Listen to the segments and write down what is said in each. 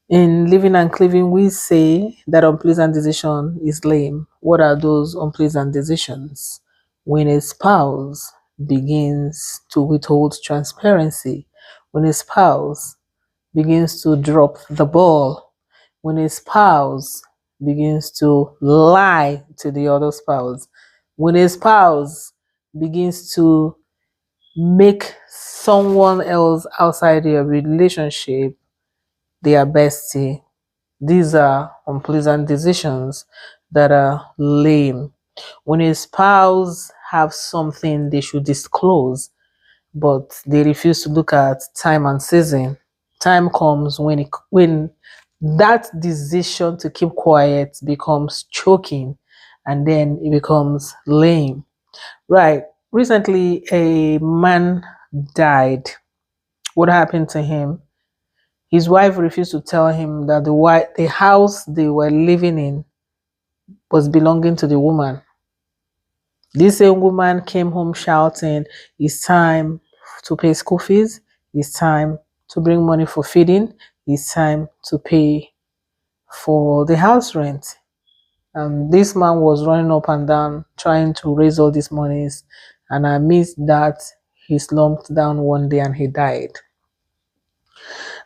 In Living and Cleaving, we say that unpleasant decision is lame. What are those unpleasant decisions? When a spouse begins to withhold transparency, when a spouse begins to drop the ball, when a spouse begins to lie to the other spouse, when a spouse begins to make someone else outside your relationship their bestie. These are unpleasant decisions that are lame. When a spouse have something they should disclose, but they refuse to look at time and season, time comes when that decision to keep quiet becomes choking, and then it becomes lame. Right. Recently, a man died. What happened to him? His wife refused to tell him that the house they were living in was belonging to the woman. This young woman came home shouting, "It's time to pay school fees. It's time to bring money for feeding. It's time to pay for the house rent." This man was running up and down trying to raise all these monies, and amidst that, he slumped down one day and he died.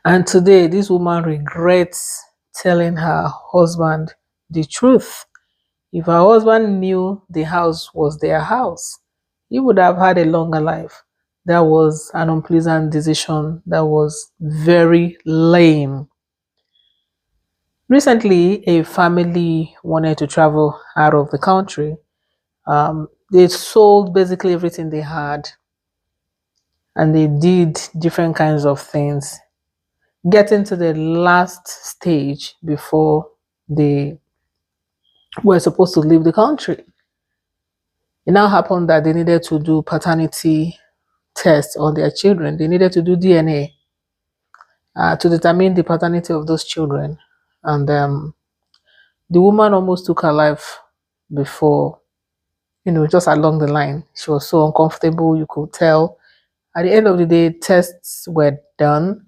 And today, this woman regrets telling her husband the truth. If her husband knew the house was their house, he would have had a longer life. That was an unpleasant decision that was very lame. Recently, a family wanted to travel out of the country. They sold basically everything they had and they did different kinds of things, getting to the last stage before they were supposed to leave the country. It now happened that they needed to do paternity tests on their children. They needed to do DNA to determine the paternity of those children. And the woman almost took her life before, just along the line. She was so uncomfortable, you could tell. At the end of the day, tests were done,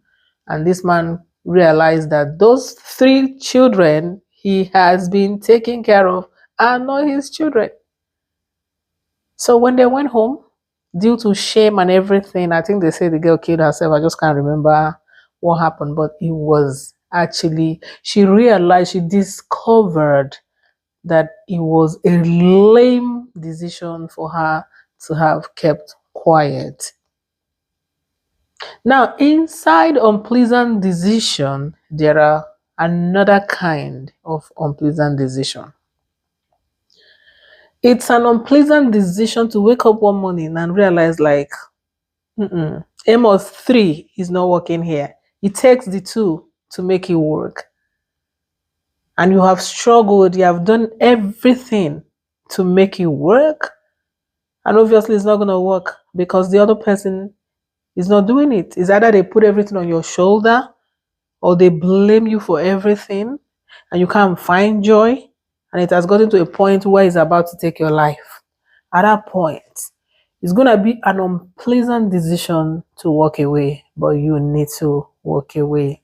and this man realized that those 3 children he has been taking care of are not his children. So when they went home, due to shame and everything, I think they say the girl killed herself. I just can't remember what happened, but it was actually, she realized, she discovered that it was a lame decision for her to have kept quiet. Now, inside unpleasant decision, there are another kind of unpleasant decision. It's an unpleasant decision to wake up one morning and realize, like, Amos 3 is not working here. It takes the 2 to make it work. And you have struggled, you have done everything to make it work. And obviously, it's not going to work because the other person is not doing it. It's either they put everything on your shoulder or they blame you for everything and you can't find joy. And it has gotten to a point where it's about to take your life. At that point, it's going to be an unpleasant decision to walk away, but you need to walk away.